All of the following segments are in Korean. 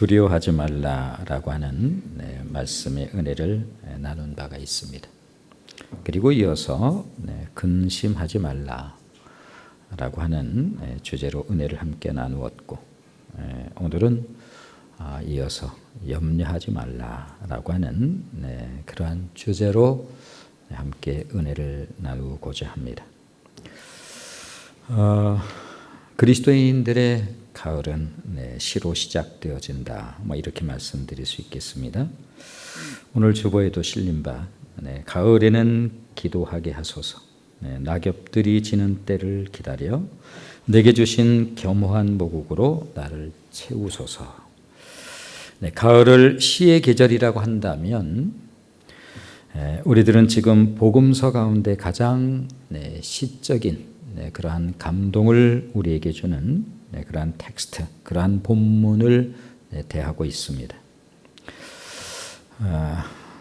두려워하지 말라라고 하는 말씀의 은혜를 나눈 바가 있습니다. 그리고 이어서 근심하지 말라라고 하는 주제로 은혜를 함께 나누었고, 오늘은 이어서 염려하지 말라라고 하는 그러한 주제로 함께 은혜를 나누고자 합니다. 그리스도인들의 가을은 시로 시작되어진다, 이렇게 말씀드릴 수 있겠습니다. 오늘 주보에도 실린 바 가을에는 기도하게 하소서, 낙엽들이 지는 때를 기다려 내게 주신 겸허한 모국으로 나를 채우소서. 가을을 시의 계절이라고 한다면 우리들은 지금 복음서 가운데 가장 시적인 그러한 감동을 우리에게 주는 그러한 텍스트, 그러한 본문을 대하고 있습니다.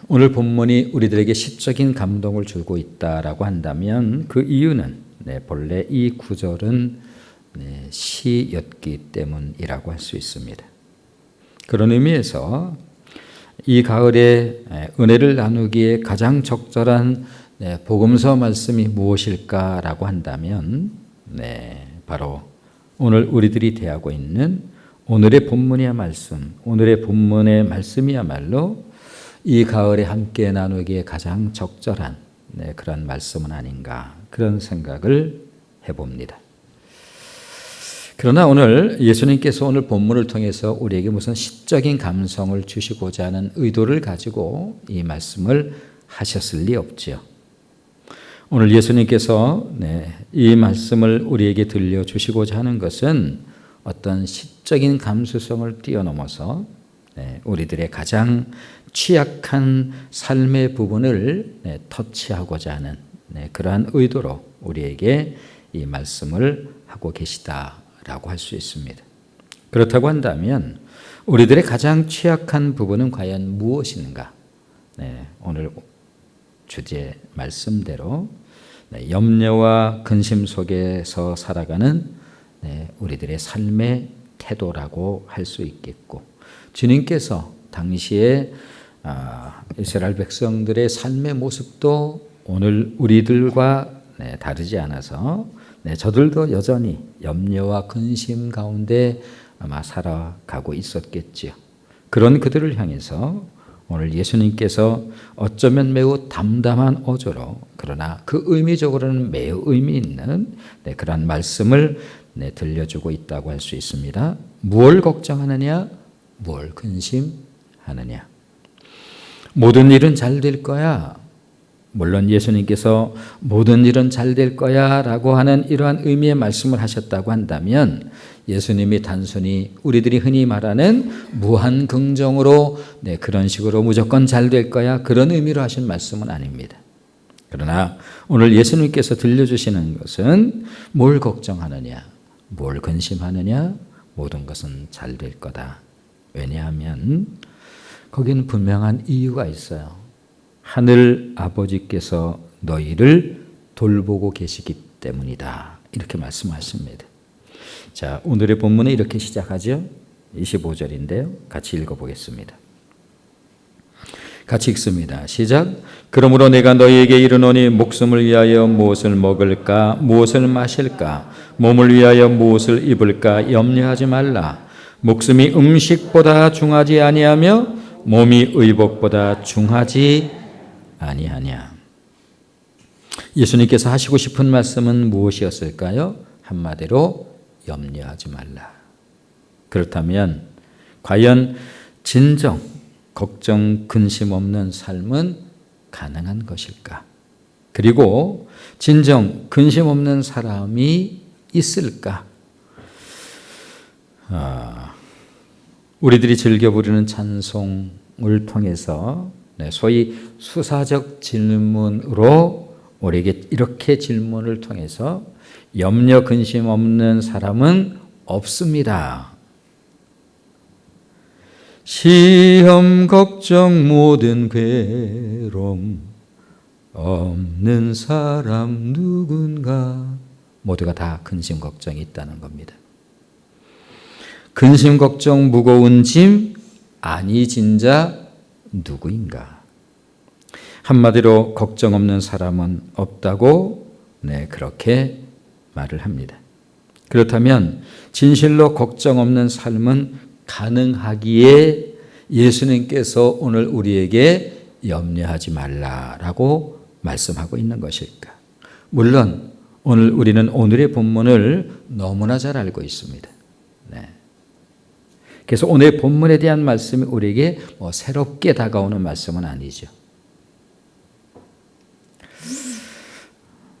오늘 본문이 우리들에게 시적인 감동을 주고 있다라고 한다면 그 이유는 본래 이 구절은 시였기 때문이라고 할 수 있습니다. 그런 의미에서 이 가을에 은혜를 나누기에 가장 적절한 복음서 말씀이 무엇일까라고 한다면 바로 오늘 우리들이 대하고 있는 오늘의 본문의 말씀이야말로 이 가을에 함께 나누기에 가장 적절한 그런 말씀은 아닌가, 그런 생각을 해봅니다. 그러나 오늘 예수님께서 오늘 본문을 통해서 우리에게 무슨 시적인 감성을 주시고자 하는 의도를 가지고 이 말씀을 하셨을 리 없지요. 오늘 예수님께서 이 말씀을 우리에게 들려주시고자 하는 것은 어떤 시적인 감수성을 뛰어넘어서 우리들의 가장 취약한 삶의 부분을 터치하고자 하는 그러한 의도로 우리에게 이 말씀을 하고 계시다라고 할 수 있습니다. 그렇다고 한다면 우리들의 가장 취약한 부분은 과연 무엇인가? 오늘 주제 말씀대로 염려와 근심 속에서 살아가는 우리들의 삶의 태도라고 할 수 있겠고, 주님께서 당시에 이스라엘 백성들의 삶의 모습도 오늘 우리들과 다르지 않아서 저들도 여전히 염려와 근심 가운데 아마 살아가고 있었겠지요. 그런 그들을 향해서 오늘 예수님께서 어쩌면 매우 담담한 어조로, 그러나 그 의미적으로는 매우 의미 있는 그런 말씀을 들려주고 있다고 할 수 있습니다. 무엇을 걱정하느냐? 뭘 근심하느냐? 모든 일은 잘 될 거야. 물론 예수님께서 모든 일은 잘 될 거야 라고 하는 이러한 의미의 말씀을 하셨다고 한다면 예수님이 단순히 우리들이 흔히 말하는 무한 긍정으로 그런 식으로 무조건 잘 될 거야, 그런 의미로 하신 말씀은 아닙니다. 그러나 오늘 예수님께서 들려주시는 것은 뭘 걱정하느냐, 뭘 근심하느냐, 모든 것은 잘 될 거다. 왜냐하면 거기는 분명한 이유가 있어요. 하늘 아버지께서 너희를 돌보고 계시기 때문이다, 이렇게 말씀하십니다. 자, 오늘의 본문은 이렇게 시작하죠. 25절인데요. 같이 읽어보겠습니다. 같이 읽습니다. 시작. 그러므로 내가 너희에게 이르노니 목숨을 위하여 무엇을 먹을까, 무엇을 마실까, 몸을 위하여 무엇을 입을까 염려하지 말라. 목숨이 음식보다 중하지 아니하며 몸이 의복보다 중하지 아니하냐. 예수님께서 하시고 싶은 말씀은 무엇이었을까요? 한마디로 염려하지 말라. 그렇다면 과연 진정 걱정 근심 없는 삶은 가능한 것일까? 그리고 진정 근심 없는 사람이 있을까? 우리들이 즐겨 부르는 찬송을 통해서 소위 수사적 질문으로 우리에게 이렇게 질문을 통해서 염려 근심 없는 사람은 없습니다. 시험 걱정 모든 괴로움 없는 사람 누군가, 모두가 다 근심 걱정이 있다는 겁니다. 근심 걱정 무거운 짐 아니진 자 누구인가? 한마디로 걱정 없는 사람은 없다고 그렇게 말을 합니다. 그렇다면 진실로 걱정 없는 삶은 가능하기에 예수님께서 오늘 우리에게 염려하지 말라라고 말씀하고 있는 것일까? 물론 오늘 우리는 오늘의 본문을 너무나 잘 알고 있습니다. 그래서 오늘 본문에 대한 말씀이 우리에게 새롭게 다가오는 말씀은 아니죠.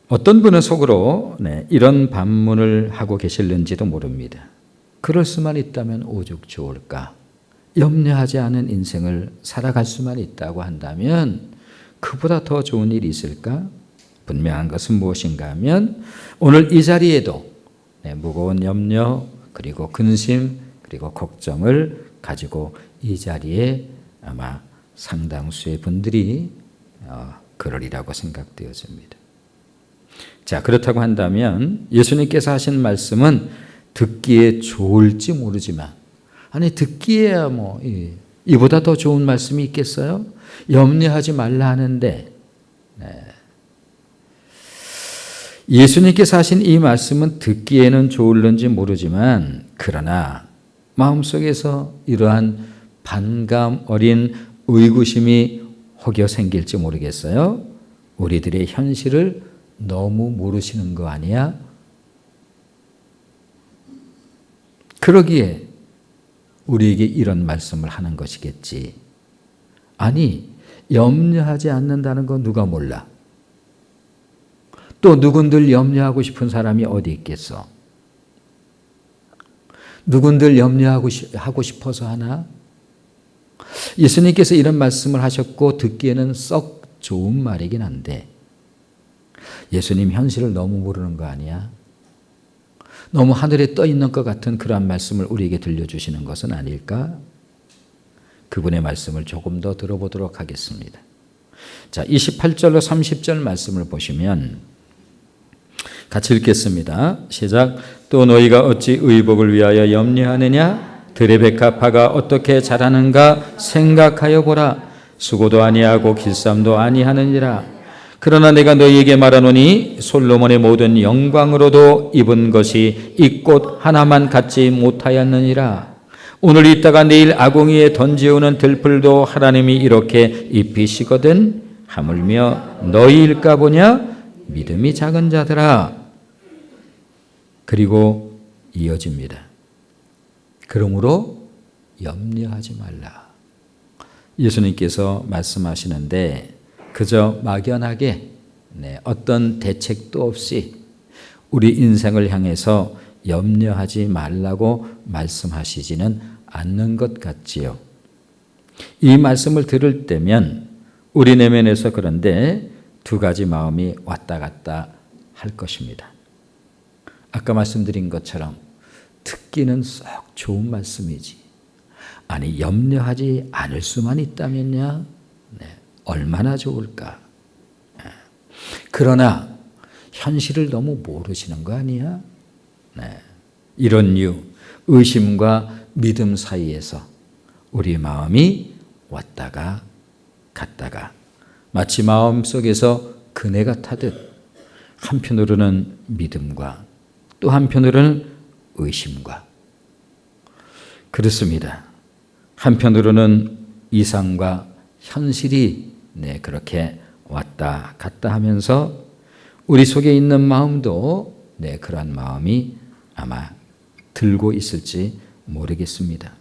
어떤 분은 속으로 이런 반문을 하고 계실는지도 모릅니다. 그럴 수만 있다면 오죽 좋을까? 염려하지 않은 인생을 살아갈 수만 있다고 한다면 그보다 더 좋은 일이 있을까? 분명한 것은 무엇인가 하면 오늘 이 자리에도 무거운 염려 그리고 근심 그리고 걱정을 가지고 이 자리에 아마 상당수의 분들이 그러리라고 생각되어집니다. 자, 그렇다고 한다면 예수님께서 하신 말씀은 듣기에 좋을지 모르지만 아니 듣기에야 이보다 더 좋은 말씀이 있겠어요? 염려하지 말라 하는데 예수님께서 하신 이 말씀은 듣기에는 좋을는지 모르지만 그러나 마음속에서 이러한 반감 어린 의구심이 혹여 생길지 모르겠어요. 우리들의 현실을 너무 모르시는 거 아니야? 그러기에 우리에게 이런 말씀을 하는 것이겠지. 아니, 염려하지 않는다는 거 누가 몰라? 또 누군들 염려하고 싶은 사람이 어디 있겠어? 누군들 염려하고 싶어서 하나? 예수님께서 이런 말씀을 하셨고 듣기에는 썩 좋은 말이긴 한데 예수님 현실을 너무 모르는 거 아니야? 너무 하늘에 떠 있는 것 같은 그러한 말씀을 우리에게 들려주시는 것은 아닐까? 그분의 말씀을 조금 더 들어보도록 하겠습니다. 자, 28절로 30절 말씀을 보시면 같이 읽겠습니다. 시작. 또 너희가 어찌 의복을 위하여 염려하느냐? 들의 백합화가 어떻게 자라는가 생각하여 보라. 수고도 아니하고 길쌈도 아니하느니라. 그러나 내가 너희에게 말하노니 솔로몬의 모든 영광으로도 입은 것이 이 꽃 하나만 갖지 못하였느니라. 오늘 있다가 내일 아궁이에 던지우는 들풀도 하나님이 이렇게 입히시거든. 하물며 너희일까 보냐? 믿음이 작은 자들아. 그리고 이어집니다. 그러므로 염려하지 말라. 예수님께서 말씀하시는데 그저 막연하게 어떤 대책도 없이 우리 인생을 향해서 염려하지 말라고 말씀하시지는 않는 것 같지요. 이 말씀을 들을 때면 우리 내면에서 그런데 두 가지 마음이 왔다 갔다 할 것입니다. 아까 말씀드린 것처럼 듣기는 썩 좋은 말씀이지. 아니 염려하지 않을 수만 있다면야 얼마나 좋을까. 그러나 현실을 너무 모르시는 거 아니야? 이런 이유 의심과 믿음 사이에서 우리 마음이 왔다가 갔다가 마치 마음속에서 그네가 타듯 한편으로는 믿음과 또 한편으로는 의심과 그렇습니다. 한편으로는 이상과 현실이 그렇게 왔다 갔다 하면서 우리 속에 있는 마음도 그러한 마음이 아마 들고 있을지 모르겠습니다.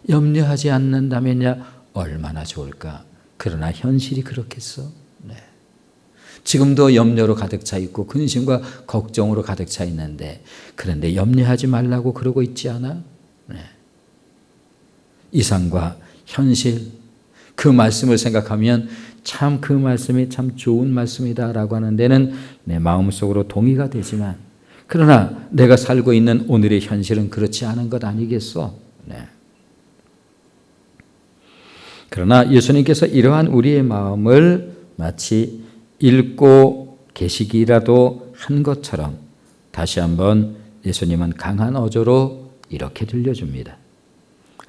염려하지 않는다면야 얼마나 좋을까. 그러나 현실이 그렇겠어? 지금도 염려로 가득 차 있고 근심과 걱정으로 가득 차 있는데 그런데 염려하지 말라고 그러고 있지 않아? 이상과 현실 그 말씀을 생각하면 참 그 말씀이 참 좋은 말씀이다라고 하는 데는 내 마음속으로 동의가 되지만 그러나 내가 살고 있는 오늘의 현실은 그렇지 않은 것 아니겠어? 그러나 예수님께서 이러한 우리의 마음을 마치 읽고 계시기라도 한 것처럼 다시 한번 예수님은 강한 어조로 이렇게 들려줍니다.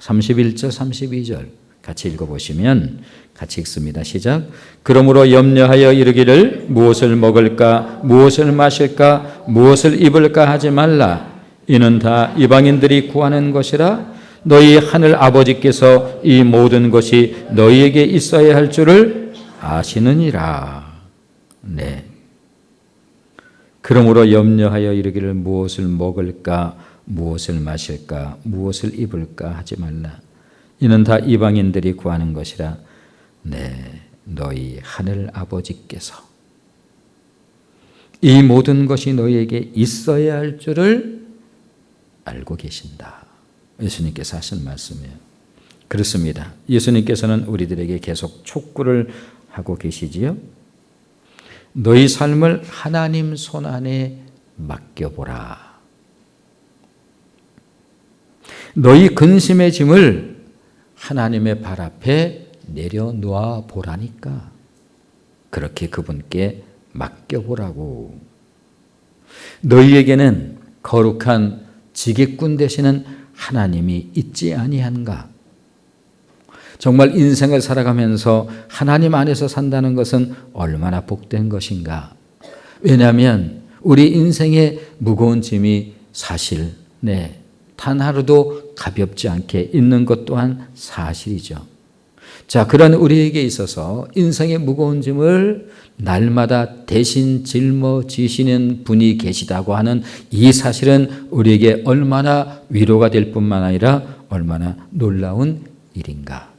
31절 32절 같이 읽어보시면 같이 읽습니다. 시작. 그러므로 염려하여 이르기를 무엇을 먹을까 무엇을 마실까 무엇을 입을까 하지 말라. 이는 다 이방인들이 구하는 것이라. 너희 하늘 아버지께서 이 모든 것이 너희에게 있어야 할 줄을 아시느니라. 네. 그러므로 염려하여 이르기를 무엇을 먹을까 무엇을 마실까 무엇을 입을까 하지 말라. 이는 다 이방인들이 구하는 것이라. 네, 너희 하늘 아버지께서 이 모든 것이 너희에게 있어야 할 줄을 알고 계신다. 예수님께서 하신 말씀이에요. 그렇습니다. 예수님께서는 우리들에게 계속 촉구를 하고 계시지요. 너희 삶을 하나님 손 안에 맡겨보라. 너희 근심의 짐을 하나님의 발 앞에 내려놓아 보라니까. 그렇게 그분께 맡겨보라고. 너희에게는 거룩한 지게꾼 되시는 하나님이 있지 아니한가? 정말 인생을 살아가면서 하나님 안에서 산다는 것은 얼마나 복된 것인가? 왜냐하면 우리 인생의 무거운 짐이 사실 단 하루도 가볍지 않게 있는 것 또한 사실이죠. 자, 그런 우리에게 있어서 인생의 무거운 짐을 날마다 대신 짊어지시는 분이 계시다고 하는 이 사실은 우리에게 얼마나 위로가 될 뿐만 아니라 얼마나 놀라운 일인가.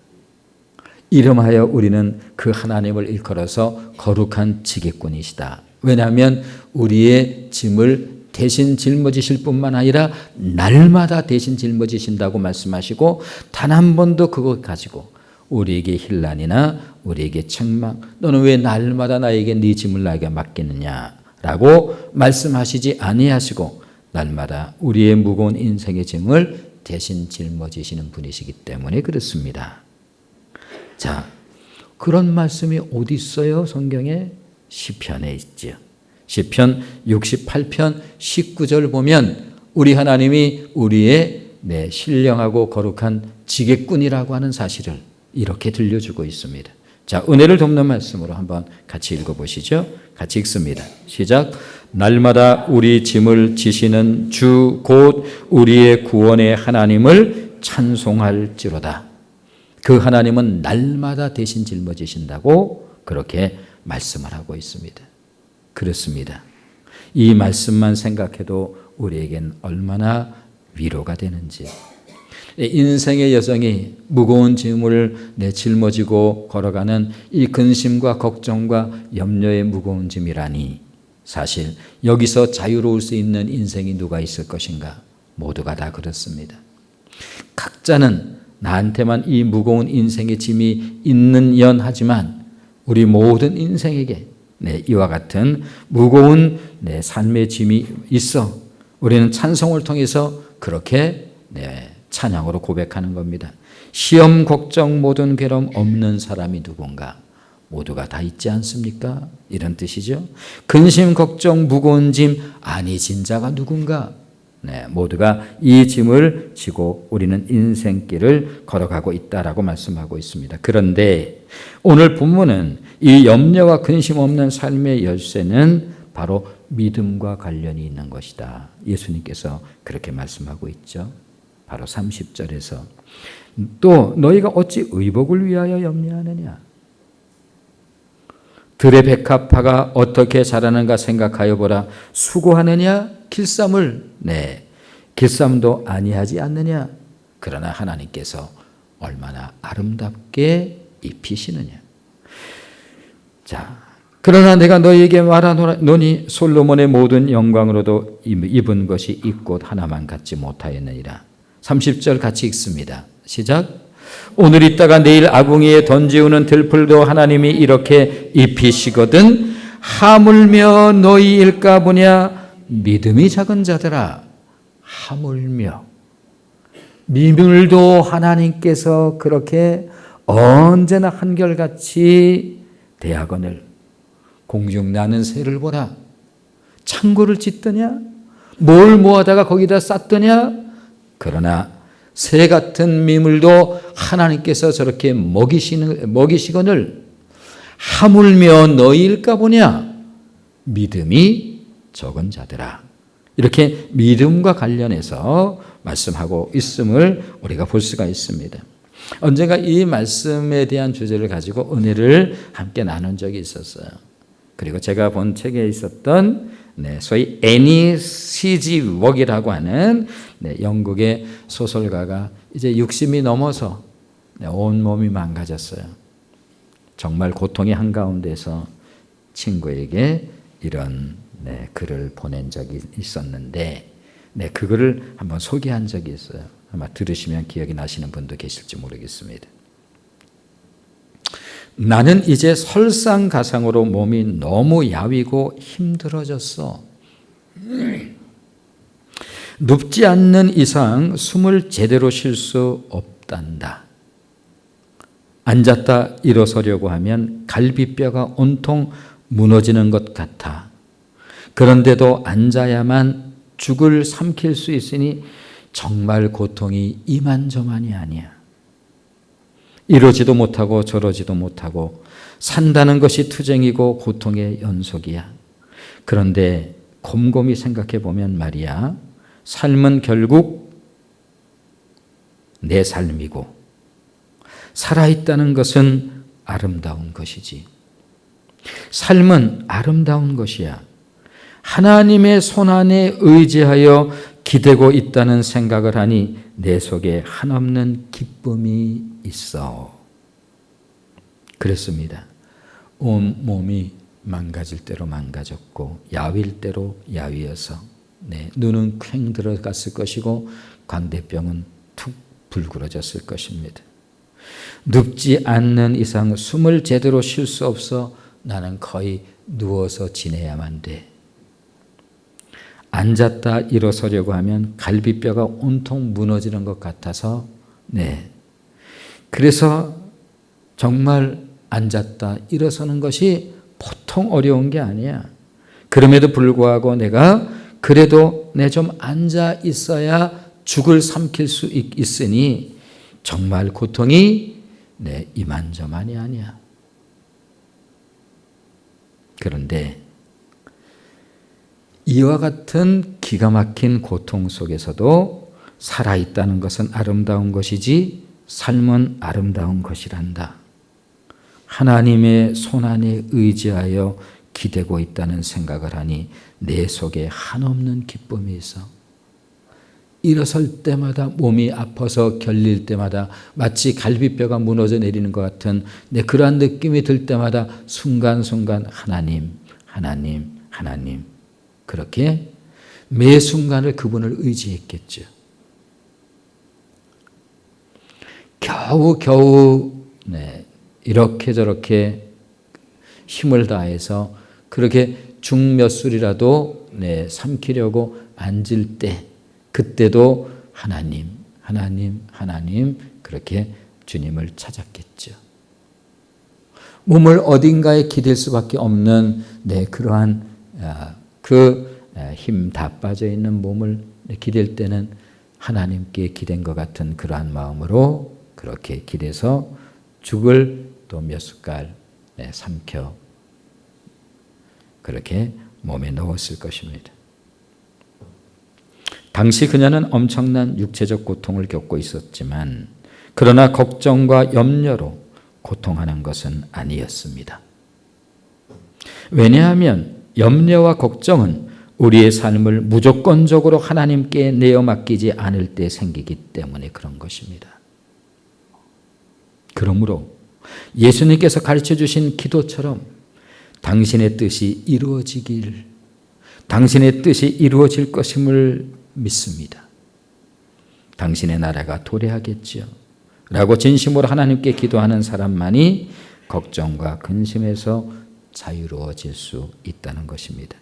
이름하여 우리는 그 하나님을 일컬어서 거룩한 지게꾼이시다. 왜냐하면 우리의 짐을 대신 짊어지실 뿐만 아니라 날마다 대신 짊어지신다고 말씀하시고 단 한 번도 그거 가지고 우리에게 혼란이나 우리에게 책망 너는 왜 날마다 나에게 네 짐을 나에게 맡기느냐라고 말씀하시지 아니하시고 날마다 우리의 무거운 인생의 짐을 대신 짊어지시는 분이시기 때문에 그렇습니다. 자, 그런 말씀이 어디 있어요? 성경에 시편에 있죠. 시편 68편 19절 보면 우리 하나님이 우리의 신령하고 거룩한 지게꾼이라고 하는 사실을 이렇게 들려주고 있습니다. 자, 은혜를 돕는 말씀으로 한번 같이 읽어보시죠. 같이 읽습니다. 시작. 날마다 우리 짐을 지시는 주 곧 우리의 구원의 하나님을 찬송할지로다. 그 하나님은 날마다 대신 짊어지신다고 그렇게 말씀을 하고 있습니다. 그렇습니다. 이 말씀만 생각해도 우리에겐 얼마나 위로가 되는지. 인생의 여정이 무거운 짐을 짊어지고 걸어가는 이 근심과 걱정과 염려의 무거운 짐이라니 사실 여기서 자유로울 수 있는 인생이 누가 있을 것인가? 모두가 다 그렇습니다. 각자는 나한테만 이 무거운 인생의 짐이 있는 연하지만 우리 모든 인생에게 이와 같은 무거운 삶의 짐이 있어 우리는 찬송을 통해서 그렇게 찬양으로 고백하는 겁니다. 시험, 걱정, 모든 괴로움 없는 사람이 누군가? 모두가 다 있지 않습니까? 이런 뜻이죠. 근심, 걱정, 무거운 짐 아니진 자가 누군가? 모두가 이 짐을 지고 우리는 인생길을 걸어가고 있다라고 말씀하고 있습니다. 그런데 오늘 본문은 이 염려와 근심 없는 삶의 열쇠는 바로 믿음과 관련이 있는 것이다. 예수님께서 그렇게 말씀하고 있죠. 바로 30절에서 또 너희가 어찌 의복을 위하여 염려하느냐? 들의 백합화가 어떻게 자라는가 생각하여 보라. 수고하느냐? 길쌈을 길쌈도 아니하지 않느냐? 그러나 하나님께서 얼마나 아름답게 입히시느냐? 자, 그러나 내가 너희에게 말하노니 솔로몬의 모든 영광으로도 입은 것이 이 꽃 하나만 갖지 못하였느니라. 30절 같이 읽습니다. 시작. 오늘 있다가 내일 아궁이에 던지우는 들풀도 하나님이 이렇게 입히시거든 하물며 너희일까 보냐. 믿음이 작은 자들아, 하물며. 믿음을도 하나님께서 그렇게 언제나 한결같이 대학원을 공중 나는 새를 보라. 창고를 짓더냐? 뭘 모아다가 거기다 쌌더냐? 그러나 새 같은 미물도 하나님께서 저렇게 먹이시거늘 하물며 너희일까 보냐 믿음이 적은 자들아. 이렇게 믿음과 관련해서 말씀하고 있음을 우리가 볼 수가 있습니다. 언젠가 이 말씀에 대한 주제를 가지고 은혜를 함께 나눈 적이 있었어요. 그리고 제가 본 책에 있었던 소위 애니 시지 웍이라고 하는 영국의 소설가가 이제 60이 넘어서 온몸이 망가졌어요. 정말 고통의 한가운데서 친구에게 이런 글을 보낸 적이 있었는데 그 글을 한번 소개한 적이 있어요. 아마 들으시면 기억이 나시는 분도 계실지 모르겠습니다. 나는 이제 설상가상으로 몸이 너무 야위고 힘들어졌어. 눕지 않는 이상 숨을 제대로 쉴 수 없단다. 앉았다 일어서려고 하면 갈비뼈가 온통 무너지는 것 같아. 그런데도 앉아야만 죽을 삼킬 수 있으니 정말 고통이 이만저만이 아니야. 이러지도 못하고 저러지도 못하고 산다는 것이 투쟁이고 고통의 연속이야. 그런데 곰곰이 생각해 보면 말이야, 삶은 결국 내 삶이고 살아있다는 것은 아름다운 것이지. 삶은 아름다운 것이야. 하나님의 손안에 의지하여 기대고 있다는 생각을 하니 내 속에 한없는 기쁨이 있어. 그랬습니다. 온 몸이 망가질 대로 망가졌고 야위일 대로 야위여서 눈은 퀭 들어갔을 것이고 광대병은 툭 불그러졌을 것입니다. 눕지 않는 이상 숨을 제대로 쉴 수 없어 나는 거의 누워서 지내야만 돼. 앉았다 일어서려고 하면 갈비뼈가 온통 무너지는 것 같아서 그래서 정말 앉았다 일어서는 것이 보통 어려운 게 아니야. 그럼에도 불구하고 내가 그래도 좀 앉아 있어야 죽을 삼킬 수 있으니 정말 고통이 이만저만이 아니야. 그런데 이와 같은 기가 막힌 고통 속에서도 살아있다는 것은 아름다운 것이지 삶은 아름다운 것이란다. 하나님의 손안에 의지하여 기대고 있다는 생각을 하니 내 속에 한없는 기쁨이 있어. 일어설 때마다 몸이 아파서 결릴 때마다 마치 갈비뼈가 무너져 내리는 것 같은 그러한 느낌이 들 때마다 순간순간 하나님, 하나님, 하나님, 그렇게 매 순간을 그분을 의지했겠죠. 겨우 이렇게 저렇게 힘을 다해서 그렇게 죽몇 술이라도 삼키려고 앉을 때 그때도 하나님, 하나님, 하나님 그렇게 주님을 찾았겠죠. 몸을 어딘가에 기댈 수밖에 없는 그러한 그 힘 다 빠져 있는 몸을 기댈 때는 하나님께 기댄 것 같은 그러한 마음으로 그렇게 기대서 죽을 또 몇 숟갈 삼켜 그렇게 몸에 넣었을 것입니다. 당시 그녀는 엄청난 육체적 고통을 겪고 있었지만 그러나 걱정과 염려로 고통하는 것은 아니었습니다. 왜냐하면 염려와 걱정은 우리의 삶을 무조건적으로 하나님께 내어 맡기지 않을 때 생기기 때문에 그런 것입니다. 그러므로 예수님께서 가르쳐 주신 기도처럼 당신의 뜻이 이루어지길, 당신의 뜻이 이루어질 것임을 믿습니다. 당신의 나라가 도래하겠지요. 라고 진심으로 하나님께 기도하는 사람만이 걱정과 근심에서 자유로워질 수 있다는 것입니다.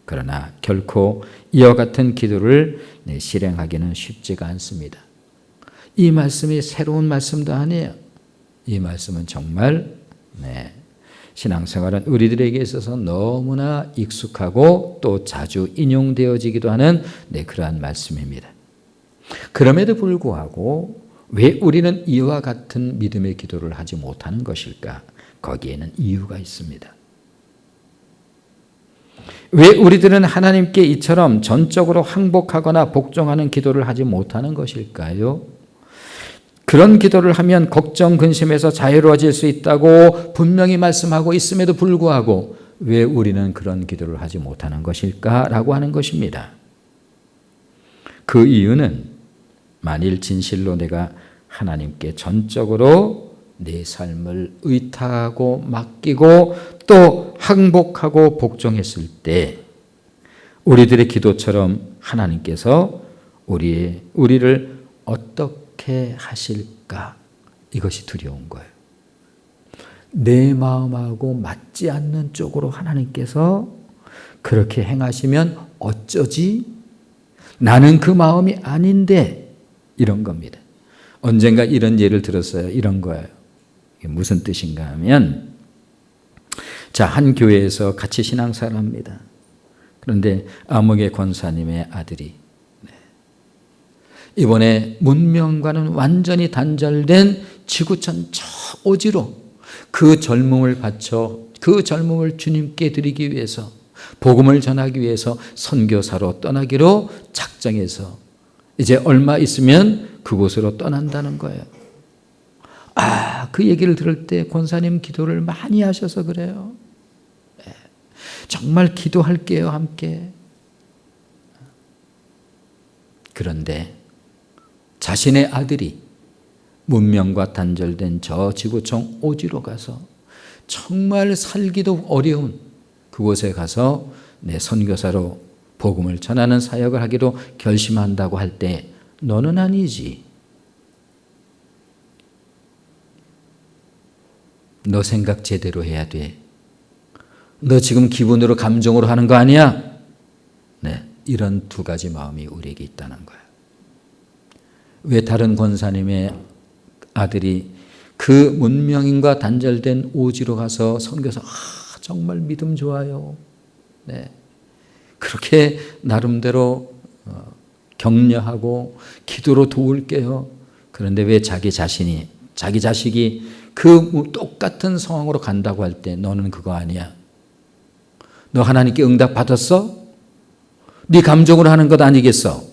그러나 결코 이와 같은 기도를 실행하기는 쉽지가 않습니다. 이 말씀이 새로운 말씀도 아니에요. 이 말씀은 정말 신앙생활은 우리들에게 있어서 너무나 익숙하고 또 자주 인용되어지기도 하는 그러한 말씀입니다. 그럼에도 불구하고 왜 우리는 이와 같은 믿음의 기도를 하지 못하는 것일까? 거기에는 이유가 있습니다. 왜 우리들은 하나님께 이처럼 전적으로 항복하거나 복종하는 기도를 하지 못하는 것일까요? 그런 기도를 하면 걱정, 근심에서 자유로워질 수 있다고 분명히 말씀하고 있음에도 불구하고 왜 우리는 그런 기도를 하지 못하는 것일까라고 하는 것입니다. 그 이유는 만일 진실로 내가 하나님께 전적으로 내 삶을 의탁하고 맡기고 또 항복하고 복종했을 때 우리들의 기도처럼 하나님께서 우리를 어떻게 하실까? 이것이 두려운 거예요. 내 마음하고 맞지 않는 쪽으로 하나님께서 그렇게 행하시면 어쩌지? 나는 그 마음이 아닌데, 이런 겁니다. 언젠가 이런 예를 들었어요. 이런 거예요. 이게 무슨 뜻인가 하면, 자, 한 교회에서 같이 신앙생활을 합니다. 그런데 아무개 권사님의 아들이 이번에 문명과는 완전히 단절된 지구촌 저 오지로 그 젊음을 바쳐 그 젊음을 주님께 드리기 위해서 복음을 전하기 위해서 선교사로 떠나기로 작정해서 이제 얼마 있으면 그곳으로 떠난다는 거예요. 그 얘기를 들을 때 권사님 기도를 많이 하셔서 그래요. 정말 기도할게요, 함께. 그런데 자신의 아들이 문명과 단절된 저 지구촌 오지로 가서 정말 살기도 어려운 그곳에 가서 내 선교사로 복음을 전하는 사역을 하기로 결심한다고 할 때 너는 아니지. 너 생각 제대로 해야 돼. 너 지금 기분으로 감정으로 하는 거 아니야? 네, 이런 두 가지 마음이 우리에게 있다는 거예요. 왜 다른 권사님의 아들이 그 문명인과 단절된 오지로 가서 선교사 정말 믿음 좋아요. 네. 그렇게 나름대로 격려하고 기도로 도울게요. 그런데 왜 자기 자식이 그 똑같은 상황으로 간다고 할 때 너는 그거 아니야. 너 하나님께 응답 받았어? 네 감정으로 하는 것 아니겠어?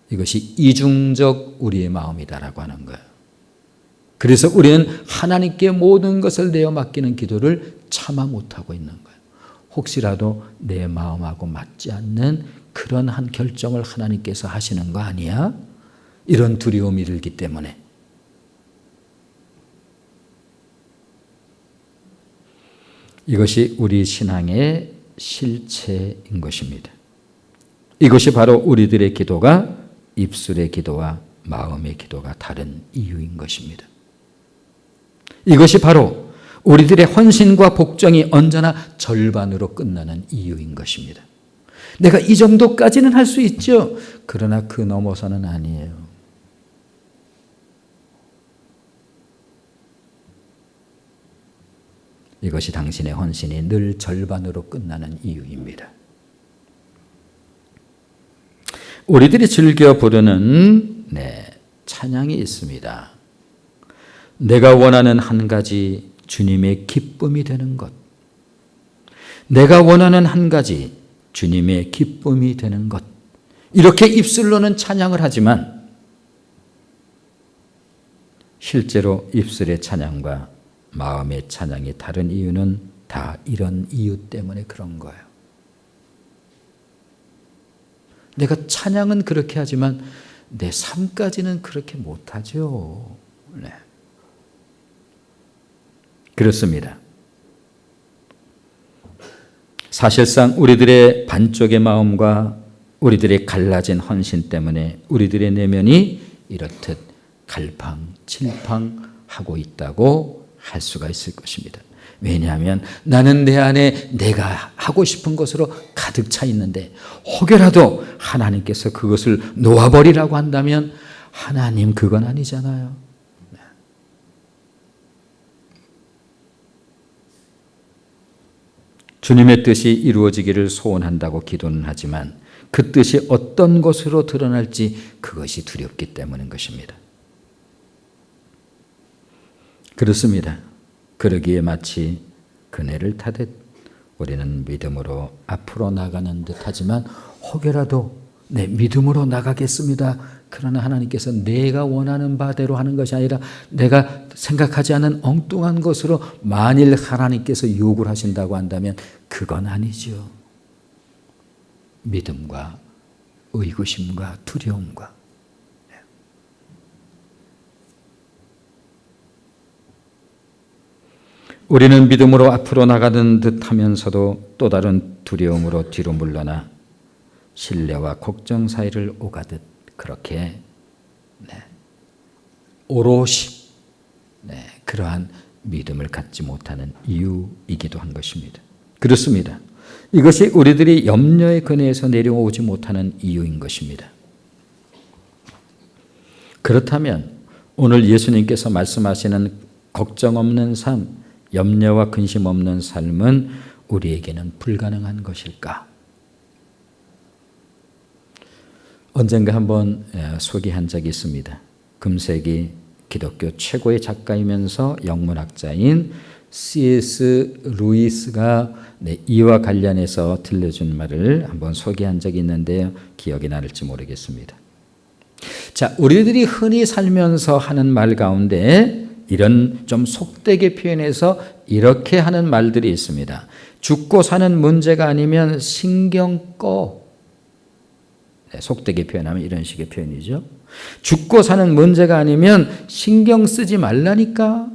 이것이 이중적 우리의 마음이다라고 하는 거예요. 그래서 우리는 하나님께 모든 것을 내어 맡기는 기도를 차마 못하고 있는 거예요. 혹시라도 내 마음하고 맞지 않는 그런 한 결정을 하나님께서 하시는 거 아니야? 이런 두려움이 들기 때문에. 이것이 우리 신앙의 실체인 것입니다. 이것이 바로 우리들의 기도가 입술의 기도와 마음의 기도가 다른 이유인 것입니다. 이것이 바로 우리들의 헌신과 복종이 언제나 절반으로 끝나는 이유인 것입니다. 내가 이 정도까지는 할 수 있죠. 그러나 그 넘어서는 아니에요. 이것이 당신의 헌신이 늘 절반으로 끝나는 이유입니다. 우리들이 즐겨 부르는 찬양이 있습니다. 내가 원하는 한 가지 주님의 기쁨이 되는 것. 내가 원하는 한 가지 주님의 기쁨이 되는 것. 이렇게 입술로는 찬양을 하지만 실제로 입술의 찬양과 마음의 찬양이 다른 이유는 다 이런 이유 때문에 그런 거예요. 내가 찬양은 그렇게 하지만 내 삶까지는 그렇게 못하죠. 네. 그렇습니다. 사실상 우리들의 반쪽의 마음과 우리들의 갈라진 헌신 때문에 우리들의 내면이 이렇듯 갈팡질팡하고 있다고 할 수가 있을 것입니다. 왜냐하면 나는 내 안에 내가 하고 싶은 것으로 가득 차 있는데 혹여라도 하나님께서 그것을 놓아버리라고 한다면 하나님 그건 아니잖아요. 주님의 뜻이 이루어지기를 소원한다고 기도는 하지만 그 뜻이 어떤 것으로 드러날지 그것이 두렵기 때문인 것입니다. 그렇습니다. 그러기에 마치 그네를 타듯 우리는 믿음으로 앞으로 나가는 듯 하지만 혹여라도 내 믿음으로 나가겠습니다. 그러나 하나님께서 내가 원하는 바대로 하는 것이 아니라 내가 생각하지 않은 엉뚱한 것으로 만일 하나님께서 요구를 하신다고 한다면 그건 아니죠. 믿음과 의구심과 두려움과 우리는 믿음으로 앞으로 나가는 듯 하면서도 또 다른 두려움으로 뒤로 물러나 신뢰와 걱정 사이를 오가듯 그렇게 오롯이 그러한 믿음을 갖지 못하는 이유이기도 한 것입니다. 그렇습니다. 이것이 우리들이 염려의 근해에서 내려오지 못하는 이유인 것입니다. 그렇다면 오늘 예수님께서 말씀하시는 걱정 없는 삶, 염려와 근심 없는 삶은 우리에게는 불가능한 것일까? 언젠가 한번 소개한 적이 있습니다. 금세기 기독교 최고의 작가이면서 영문학자인 C.S. 루이스가 이와 관련해서 들려준 말을 한번 소개한 적이 있는데요. 기억이 나실지 모르겠습니다. 자, 우리들이 흔히 살면서 하는 말 가운데 이런 좀 속되게 표현해서 이렇게 하는 말들이 있습니다. 죽고 사는 문제가 아니면 신경 꺼. 속되게 표현하면 이런 식의 표현이죠. 죽고 사는 문제가 아니면 신경 쓰지 말라니까.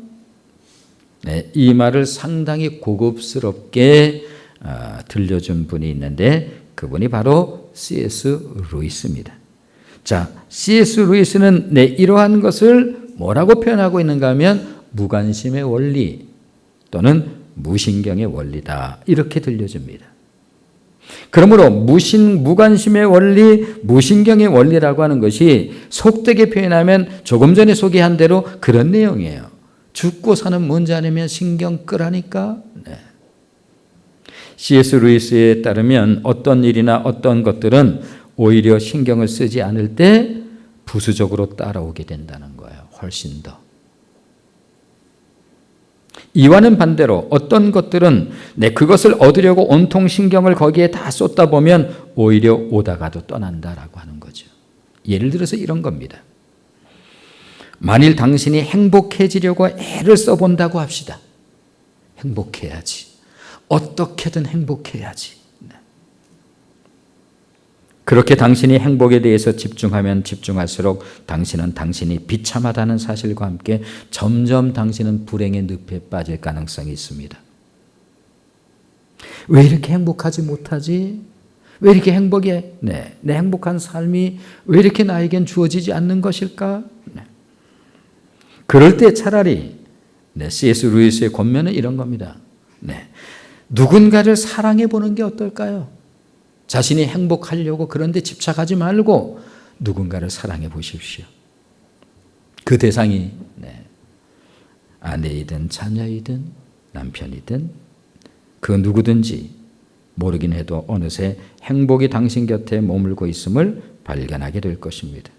이 말을 상당히 고급스럽게 들려준 분이 있는데 그분이 바로 C.S. 루이스입니다. 자, C.S. 루이스는 이러한 것을 뭐라고 표현하고 있는가 하면 무관심의 원리 또는 무신경의 원리다 이렇게 들려줍니다. 그러므로 무관심의 원리, 무신경의 원리라고 하는 것이 속되게 표현하면 조금 전에 소개한 대로 그런 내용이에요. 죽고 사는 문제 아니면 신경 끄라니까. C.S. 루이스에 따르면 어떤 일이나 어떤 것들은 오히려 신경을 쓰지 않을 때 부수적으로 따라오게 된다는 거예요. 훨씬 더. 이와는 반대로 어떤 것들은 그것을 얻으려고 온통 신경을 거기에 다 쏟다 보면 오히려 오다가도 떠난다라고 하는 거죠. 예를 들어서 이런 겁니다. 만일 당신이 행복해지려고 애를 써본다고 합시다. 행복해야지. 어떻게든 행복해야지. 그렇게 당신이 행복에 대해서 집중하면 집중할수록 당신은 당신이 비참하다는 사실과 함께 점점 당신은 불행의 늪에 빠질 가능성이 있습니다. 왜 이렇게 행복하지 못하지? 왜 이렇게 내 행복한 삶이 왜 이렇게 나에겐 주어지지 않는 것일까? 그럴 때 차라리 C.S. 루이스의 권면은 이런 겁니다. 누군가를 사랑해 보는 게 어떨까요? 자신이 행복하려고 그런 데 집착하지 말고 누군가를 사랑해 보십시오. 그 대상이 아내이든 자녀이든 남편이든 그 누구든지 모르긴 해도 어느새 행복이 당신 곁에 머물고 있음을 발견하게 될 것입니다.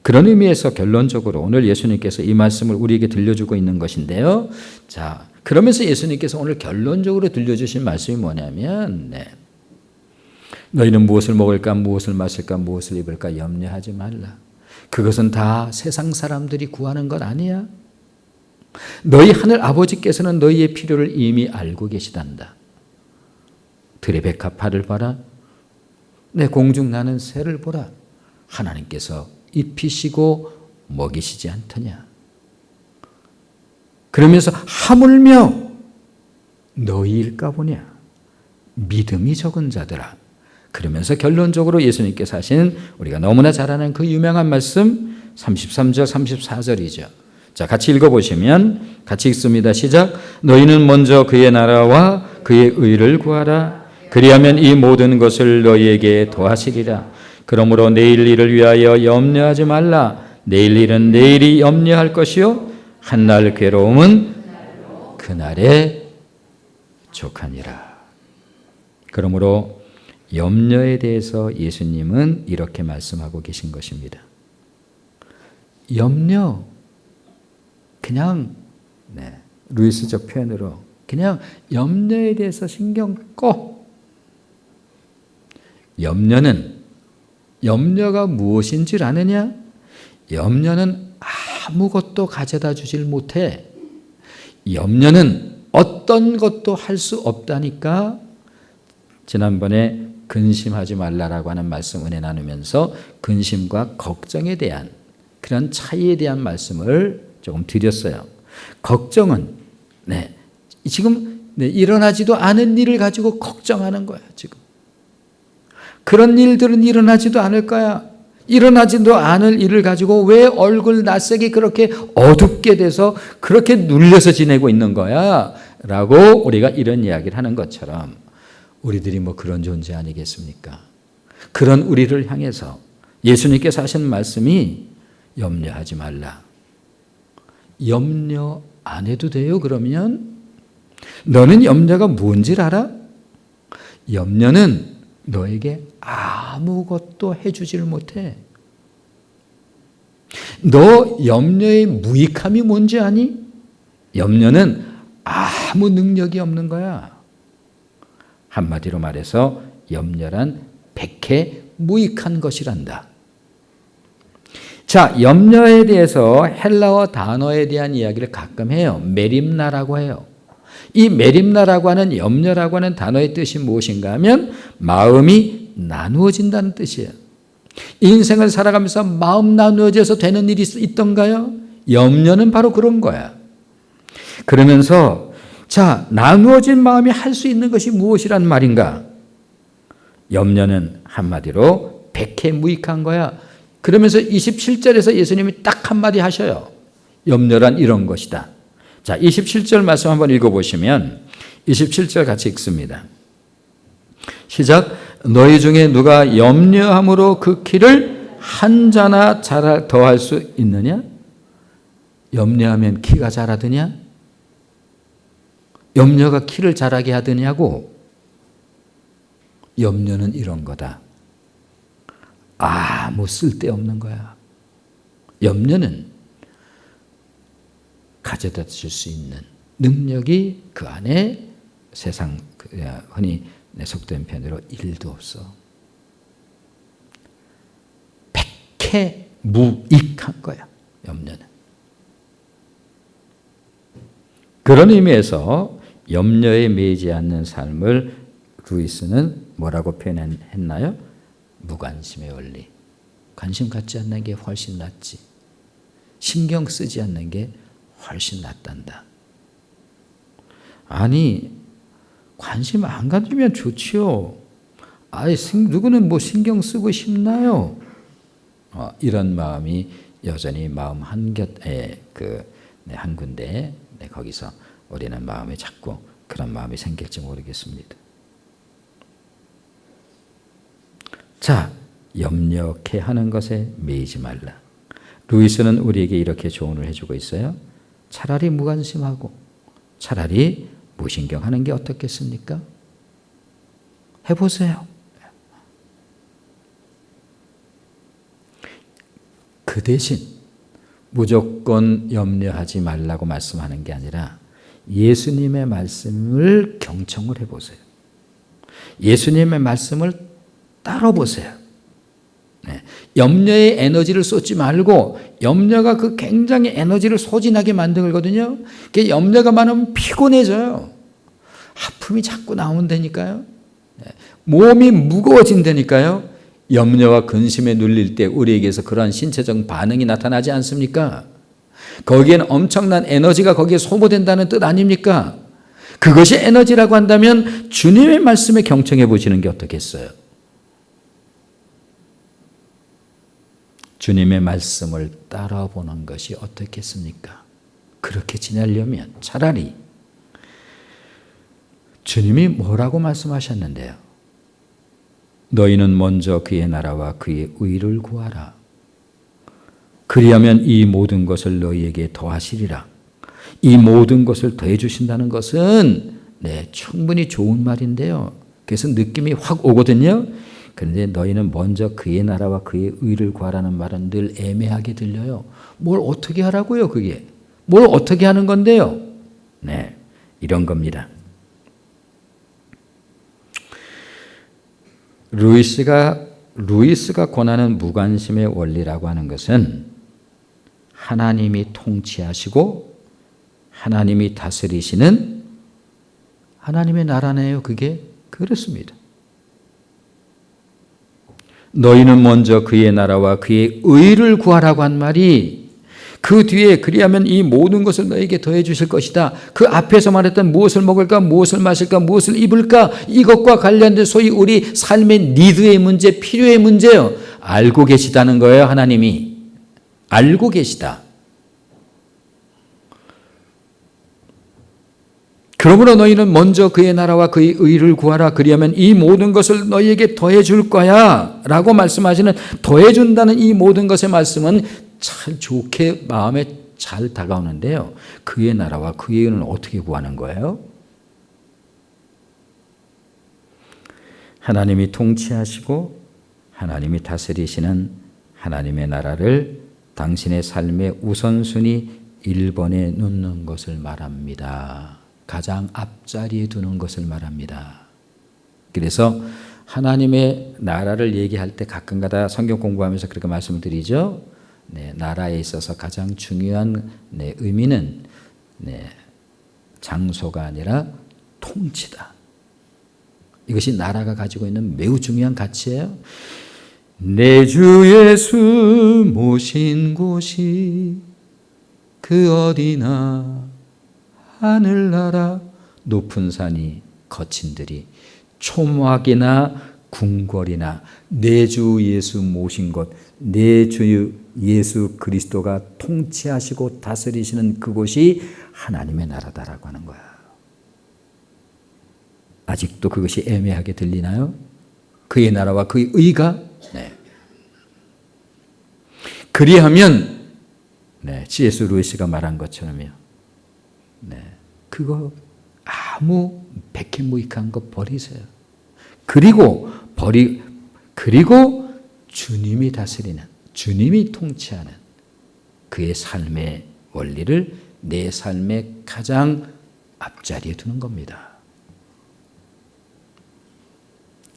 그런 의미에서 결론적으로 오늘 예수님께서 이 말씀을 우리에게 들려주고 있는 것인데요. 자, 그러면서 예수님께서 오늘 결론적으로 들려주신 말씀이 뭐냐면 너희는 무엇을 먹을까, 무엇을 마실까, 무엇을 입을까 염려하지 말라. 그것은 다 세상 사람들이 구하는 것 아니야. 너희 하늘 아버지께서는 너희의 필요를 이미 알고 계시단다. 들의 백합화를 봐라. 내 공중 나는 새를 보라. 하나님께서 입히시고 먹이시지 않더냐. 그러면서 하물며 너희일까 보냐. 믿음이 적은 자들아. 그러면서 결론적으로 예수님께서 하신 우리가 너무나 잘 아는 그 유명한 말씀 33절 34절이죠. 자, 같이 읽어보시면 같이 읽습니다. 시작. 너희는 먼저 그의 나라와 그의 의를 구하라. 그리하면 이 모든 것을 너희에게 더하시리라. 그러므로 내일 일을 위하여 염려하지 말라. 내일 일은 내일이 염려할 것이요 한날 괴로움은 그날에 족하니라. 그러므로 염려에 대해서 예수님은 이렇게 말씀하고 계신 것입니다. 염려, 그냥 루이스적 표현으로 그냥 염려에 대해서 신경 꺼. 염려가 무엇인 줄 아느냐? 염려는 아무것도 가져다 주질 못해. 염려는 어떤 것도 할 수 없다니까. 지난번에 근심하지 말라라고 하는 말씀 은혜 나누면서 근심과 걱정에 대한 그런 차이에 대한 말씀을 조금 드렸어요. 걱정은 지금 일어나지도 않은 일을 가지고 걱정하는 거야. 지금 그런 일들은 일어나지도 않을 거야. 일어나지도 않을 일을 가지고 왜 얼굴 낯색이 그렇게 어둡게 돼서 그렇게 눌려서 지내고 있는 거야? 라고 우리가 이런 이야기를 하는 것처럼 우리들이 뭐 그런 존재 아니겠습니까? 그런 우리를 향해서 예수님께서 하신 말씀이 염려하지 말라. 염려 안 해도 돼요? 그러면 너는 염려가 뭔지를 알아? 염려는 너에게 아무것도 해주질 못해. 너 염려의 무익함이 뭔지 아니? 염려는 아무 능력이 없는 거야. 한마디로 말해서 염려란 백해 무익한 것이란다. 자, 염려에 대해서 헬라어 단어에 대한 이야기를 가끔 해요. 메림나라고 해요. 이 메림나라고 하는 염려라고 하는 단어의 뜻이 무엇인가 하면 마음이 나누어진다는 뜻이에요. 인생을 살아가면서 마음 나누어져서 되는 일이 있던가요? 염려는 바로 그런 거야. 그러면서 자, 나누어진 마음이 할 수 있는 것이 무엇이란 말인가? 염려는 한마디로 백해무익한 거야. 그러면서 27절에서 예수님이 딱 한마디 하셔요. 염려란 이런 것이다. 자, 27절 말씀 한번 읽어보시면 27절 같이 읽습니다. 시작. 너희 중에 누가 염려함으로 그 키를 한 자나 더할 수 있느냐? 염려하면 키가 자라드냐? 염려가 키를 자라게 하더냐고? 염려는 이런 거다. 아무 쓸데없는 거야. 염려는 가져다 줄 수 있는 능력이 그 안에 세상 흔히 속된 편으로 일도 없어. 백해 무익한 거야. 염려는. 그런 의미에서 염려에 매이지 않는 삶을 루이스는 뭐라고 표현했나요? 무관심의 원리. 관심 갖지 않는 게 훨씬 낫지. 신경 쓰지 않는 게 훨씬 낫단다. 아니, 관심 안 가지면 좋지요. 아이, 누구는 뭐 신경 쓰고 싶나요? 이런 마음이 여전히 마음 한곁에 한 군데 거기서 우리는 마음에 자꾸 그런 마음이 생길지 모르겠습니다. 자, 염려케 하는 것에 매이지 말라. 루이스는 우리에게 이렇게 조언을 해주고 있어요. 차라리 무관심하고 차라리 무신경하는 게 어떻겠습니까? 해보세요. 그 대신 무조건 염려하지 말라고 말씀하는 게 아니라 예수님의 말씀을 경청을 해보세요. 예수님의 말씀을 따라보세요. 염려에 에너지를 쏟지 말고 염려가 그 굉장히 에너지를 소진하게 만들거든요. 염려가 많으면 피곤해져요. 아픔이 자꾸 나온다니까요. 몸이 무거워진다니까요. 염려와 근심에 눌릴 때 우리에게서 그러한 신체적 반응이 나타나지 않습니까? 거기에는 엄청난 에너지가 거기에 소모된다는 뜻 아닙니까? 그것이 에너지라고 한다면 주님의 말씀에 경청해 보시는 게 어떻겠어요? 주님의 말씀을 따라보는 것이 어떻겠습니까? 그렇게 지내려면 차라리 주님이 뭐라고 말씀하셨는데요? 너희는 먼저 그의 나라와 그의 의를 구하라. 그리하면 이 모든 것을 너희에게 더하시리라. 이 모든 것을 더해 주신다는 것은 충분히 좋은 말인데요. 그래서 느낌이 확 오거든요. 그런데 너희는 먼저 그의 나라와 그의 의를 구하라는 말은 늘 애매하게 들려요. 뭘 어떻게 하라고요, 그게? 뭘 어떻게 하는 건데요? 네, 이런 겁니다. 루이스가 권하는 무관심의 원리라고 하는 것은 하나님이 통치하시고 하나님이 다스리시는 하나님의 나라네요. 그게 그렇습니다. 너희는 먼저 그의 나라와 그의 의를 구하라고 한 말이 그 뒤에 그리하면 이 모든 것을 너에게 더해 주실 것이다. 그 앞에서 말했던 무엇을 먹을까, 무엇을 마실까, 무엇을 입을까, 이것과 관련된 소위 우리 삶의 니드의 문제, 필요의 문제요. 알고 계시다는 거예요. 하나님이. 알고 계시다. 그러므로 너희는 먼저 그의 나라와 그의 의를 구하라. 그리하면 이 모든 것을 너희에게 더해 줄 거야 라고 말씀하시는, 더해 준다는 이 모든 것의 말씀은 참 좋게 마음에 잘 다가오는데요. 그의 나라와 그의 의는 어떻게 구하는 거예요? 하나님이 통치하시고 하나님이 다스리시는 하나님의 나라를 당신의 삶의 우선순위 1번에 놓는 것을 말합니다. 가장 앞자리에 두는 것을 말합니다. 그래서 하나님의 나라를 얘기할 때 가끔가다 성경 공부하면서 그렇게 말씀을 드리죠. 네, 나라에 있어서 가장 중요한 의미는 장소가 아니라 통치다. 이것이 나라가 가지고 있는 매우 중요한 가치예요. 내 주 예수 모신 곳이 그 어디나 하늘나라 높은 산이 거친 들이 초막이나 궁궐이나 내 주 예수 모신 것, 내 주 예수 그리스도가 통치하시고 다스리시는 그곳이 하나님의 나라다라고 하는 거야. 아직도 그것이 애매하게 들리나요? 그의 나라와 그의 의가? 네. 그리하면 C.S. 루이스가 말한 것처럼요. 그거 아무 백해무익한 거 버리세요. 그리고 주님이 다스리는, 주님이 통치하는 그의 삶의 원리를 내 삶의 가장 앞자리에 두는 겁니다.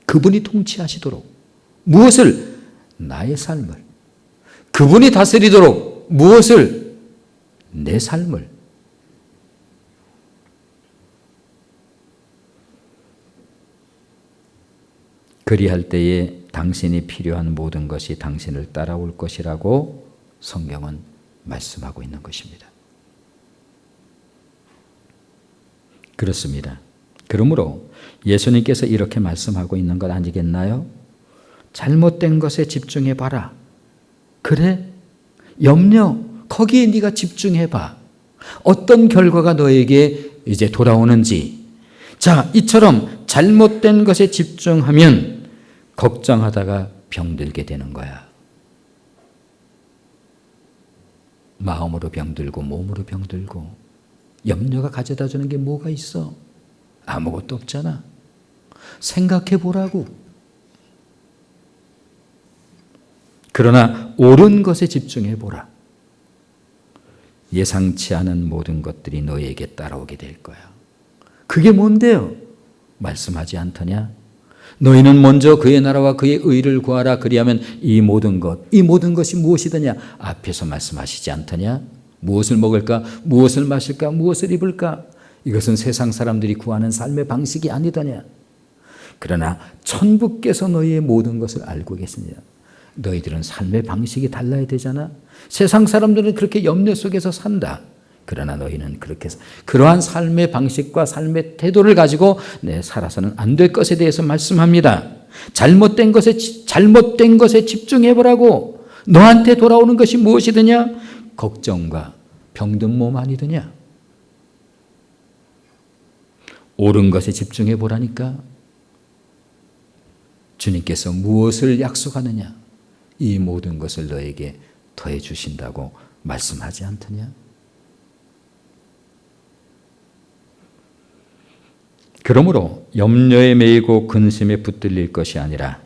그분이 통치하시도록 무엇을? 나의 삶을. 그분이 다스리도록 무엇을? 내 삶을. 그리할 때에 당신이 필요한 모든 것이 당신을 따라올 것이라고 성경은 말씀하고 있는 것입니다. 그렇습니다. 그러므로 예수님께서 이렇게 말씀하고 있는 것 아니겠나요? 잘못된 것에 집중해 봐라. 그래? 거기에 네가 집중해 봐. 어떤 결과가 너에게 이제 돌아오는지. 자, 이처럼 잘못된 것에 집중하면 걱정하다가 병들게 되는 거야. 마음으로 병들고 몸으로 병들고. 염려가 가져다 주는 게 뭐가 있어? 아무것도 없잖아. 생각해 보라고. 그러나 옳은 것에 집중해 보라. 예상치 않은 모든 것들이 너에게 따라오게 될 거야. 그게 뭔데요? 말씀하지 않더냐? 너희는 먼저 그의 나라와 그의 의를 구하라. 그리하면 이 모든 것이 무엇이더냐? 앞에서 말씀하시지 않더냐? 무엇을 먹을까? 무엇을 마실까? 무엇을 입을까? 이것은 세상 사람들이 구하는 삶의 방식이 아니더냐? 그러나 천부께서 너희의 모든 것을 알고 계십니다. 너희들은 삶의 방식이 달라야 되잖아. 세상 사람들은 그렇게 염려 속에서 산다. 그러나 너희는 그렇게 그러한 삶의 방식과 삶의 태도를 가지고 살아서는 안 될 것에 대해서 말씀합니다. 잘못된 것에 집중해 보라고. 너한테 돌아오는 것이 무엇이더냐? 걱정과 병든 몸 아니더냐? 옳은 것에 집중해 보라니까. 주님께서 무엇을 약속하느냐? 이 모든 것을 너에게 더해 주신다고 말씀하지 않더냐? 그러므로 염려에 매이고 근심에 붙들릴 것이 아니라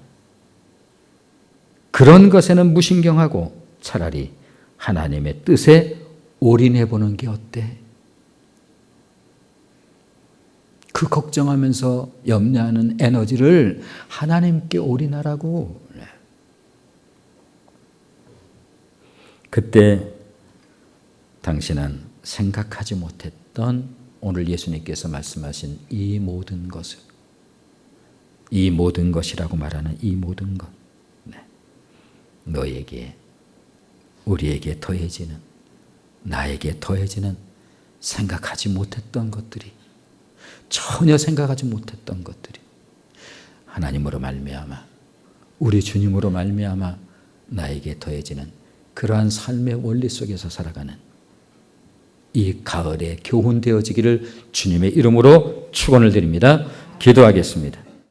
그런 것에는 무신경하고 차라리 하나님의 뜻에 올인해 보는 게 어때? 그 걱정하면서 염려하는 에너지를 하나님께 올인하라고. 그때 당신은 생각하지 못했던 오늘 예수님께서 말씀하신 이 모든 것을, 이 모든 것이라고 말하는 이 모든 것, 너에게, 우리에게 더해지는, 나에게 더해지는 생각하지 못했던 것들이, 전혀 생각하지 못했던 것들이 하나님으로 말미암아, 우리 주님으로 말미암아 나에게 더해지는 그러한 삶의 원리 속에서 살아가는 이 가을에 교훈되어지기를 주님의 이름으로 축원을 드립니다. 기도하겠습니다.